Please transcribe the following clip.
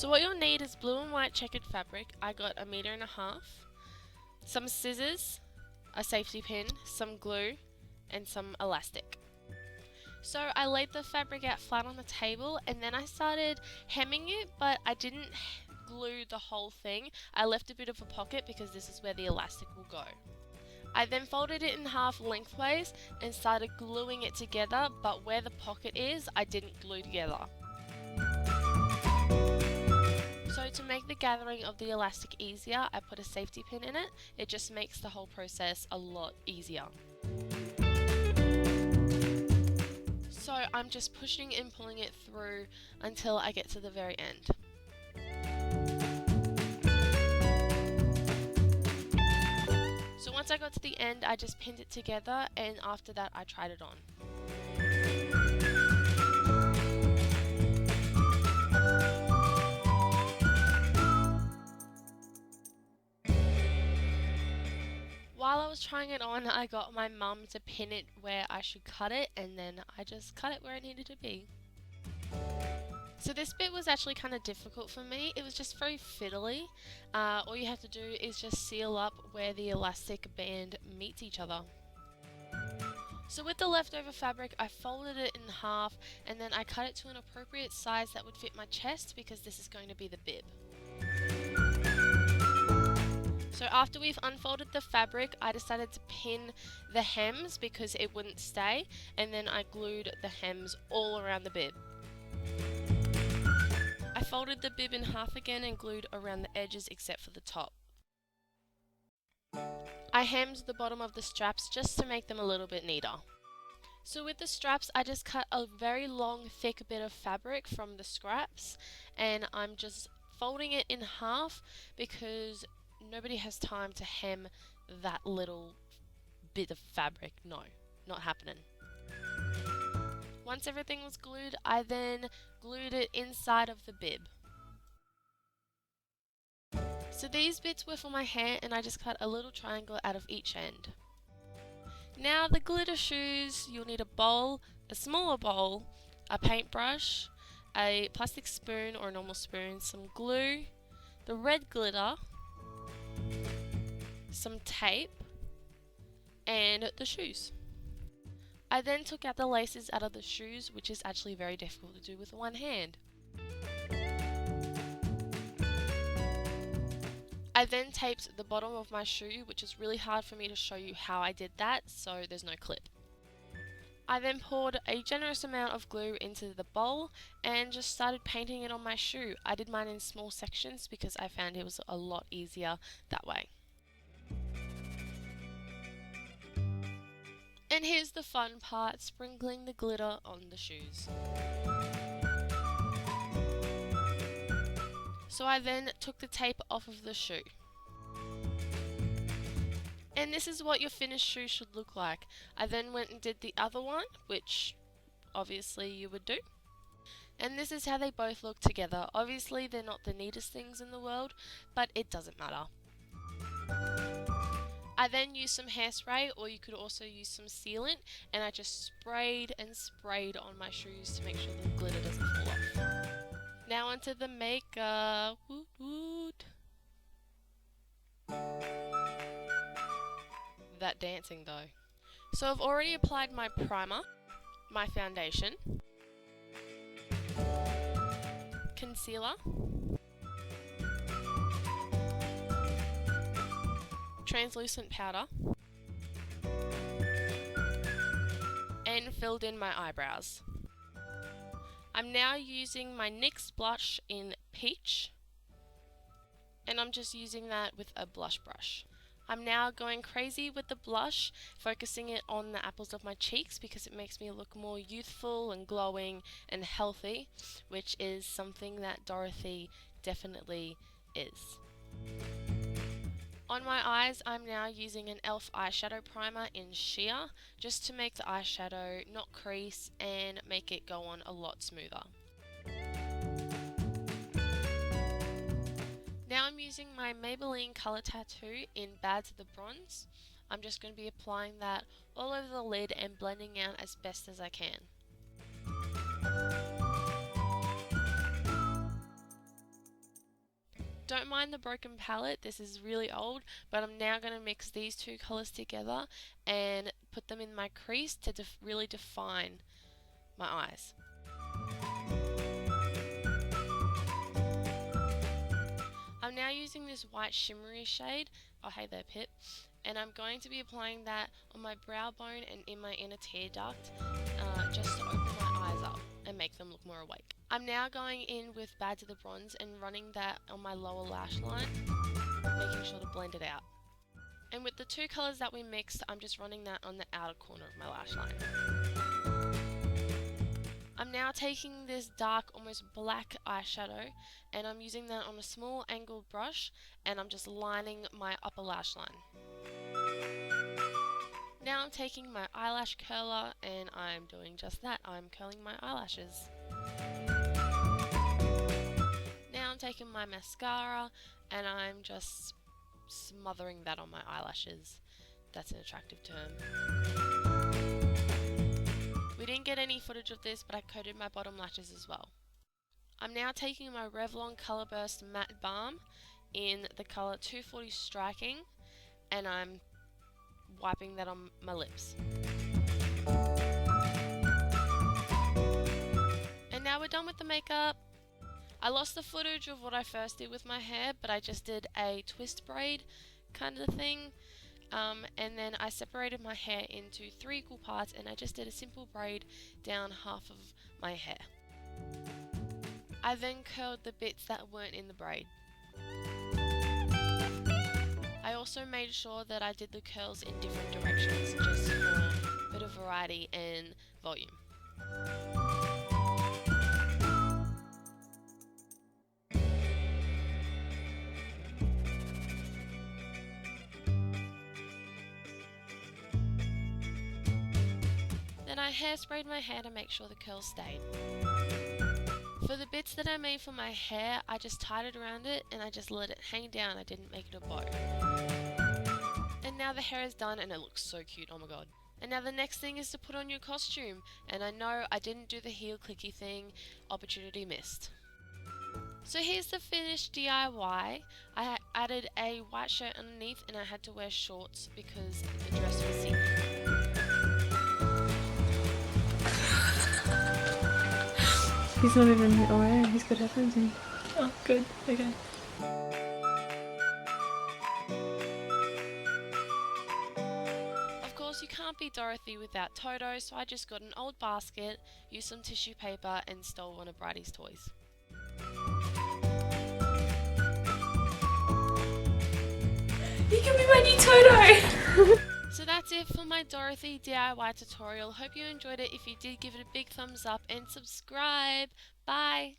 So what you'll need is blue and white checkered fabric. I got 1.5 meters, some scissors, a safety pin, some glue, and some elastic. So I laid the fabric out flat on the table and then I started hemming it, but I didn't glue the whole thing. I left a bit of a pocket because this is where the elastic will go. I then folded it in half lengthways and started gluing it together, but where the pocket is, I didn't glue together. So to make the gathering of the elastic easier, I put a safety pin in it. It just makes the whole process a lot easier. So I'm just pushing and pulling it through until I get to the very end. So once I got to the end, I just pinned it together, and after that I tried it on. While I was trying it on, I got my mum to pin it where I should cut it, and then I just cut it where it needed to be. So this bit was actually kind of difficult for me. It was just very fiddly. All you have to do is just seal up where the elastic band meets each other. So with the leftover fabric, I folded it in half and then I cut it to an appropriate size that would fit my chest because this is going to be the bib. So after we've unfolded the fabric, I decided to pin the hems because it wouldn't stay, and then I glued the hems all around the bib. I folded the bib in half again and glued around the edges except for the top. I hemmed the bottom of the straps just to make them a little bit neater. So with the straps, I just cut a very long, thick bit of fabric from the scraps, and I'm just folding it in half because nobody has time to hem that little bit of fabric. No, not happening. Once everything was glued, I then glued it inside of the bib. So these bits were for my hair, and I just cut a little triangle out of each end. Now the glitter shoes, you'll need a bowl, a smaller bowl, a paintbrush, a plastic spoon or a normal spoon, some glue, the red glitter, some tape, and the shoes. I then took out the laces out of the shoes, which is actually very difficult to do with one hand. I then taped the bottom of my shoe, which is really hard for me to show you how I did that, so there's no clip. I then poured a generous amount of glue into the bowl and just started painting it on my shoe. I did mine in small sections because I found it was a lot easier that way. And here's the fun part, sprinkling the glitter on the shoes. So I then took the tape off of the shoe. And this is what your finished shoe should look like. I then went and did the other one, which obviously you would do. And this is how they both look together. Obviously they're not the neatest things in the world, but it doesn't matter. I then used some hairspray, or you could also use some sealant, and I just sprayed and sprayed on my shoes to make sure the glitter doesn't fall off. Now onto the makeup. Woot woot. That dancing though. So I've already applied my primer, my foundation, concealer, translucent powder, and filled in my eyebrows. I'm now using my NYX blush in Peach, and I'm just using that with a blush brush. I'm now going crazy with the blush, focusing it on the apples of my cheeks because it makes me look more youthful and glowing and healthy, which is something that Dorothy definitely is. On my eyes, I'm now using an e.l.f. eyeshadow primer in Sheer, just to make the eyeshadow not crease and make it go on a lot smoother. Now I'm using my Maybelline Colour Tattoo in Bad to the Bronze. I'm just going to be applying that all over the lid and blending out as best as I can. don't mind the broken palette, this is really old, but I'm now going to mix these two colours together and put them in my crease to really define my eyes. I'm now using this white shimmery shade, oh hey there Pip, and I'm going to be applying that on my brow bone and in my inner tear duct, just to open my eyes up and make them look more awake. I'm now going in with Bad to the Bronze and running that on my lower lash line, making sure to blend it out. And with the two colours that we mixed, I'm just running that on the outer corner of my lash line. I'm now taking this dark, almost black eyeshadow, and I'm using that on a small angled brush, and I'm just lining my upper lash line. Now I'm taking my eyelash curler, and I'm doing just that. I'm curling my eyelashes. Now I'm taking my mascara, and I'm just smothering that on my eyelashes. That's an attractive term. We didn't get any footage of this, but I coated my bottom lashes as well. I'm now taking my Revlon Colorburst Matte Balm in the colour 240 Striking, and I'm wiping that on my lips. And now we're done with the makeup. I lost the footage of what I first did with my hair, but I just did a twist braid kind of thing. And then I separated my hair into 3 equal parts, and I just did a simple braid down half of my hair. I then curled the bits that weren't in the braid. I also made sure that I did the curls in different directions, just for a bit of variety and volume. Then I hairsprayed my hair to make sure the curls stayed. For the bits that I made for my hair, I just tied it around it and I just let it hang down. I didn't make it a bow. And now the hair is done and it looks so cute, oh my god. And now the next thing is to put on your costume. And I know I didn't do the heel clicky thing, opportunity missed. So here's the finished DIY. I added a white shirt underneath and I had to wear shorts because the dress was see-through. He's not even aware. He's got headphones in. Oh, good. Okay. Of course, you can't be Dorothy without Toto, so I just got an old basket, used some tissue paper, and stole one of Bridie's toys. You can be my new Toto! So that's it for my Dorothy DIY tutorial. Hope you enjoyed it. If you did, give it a big thumbs up and subscribe. Bye!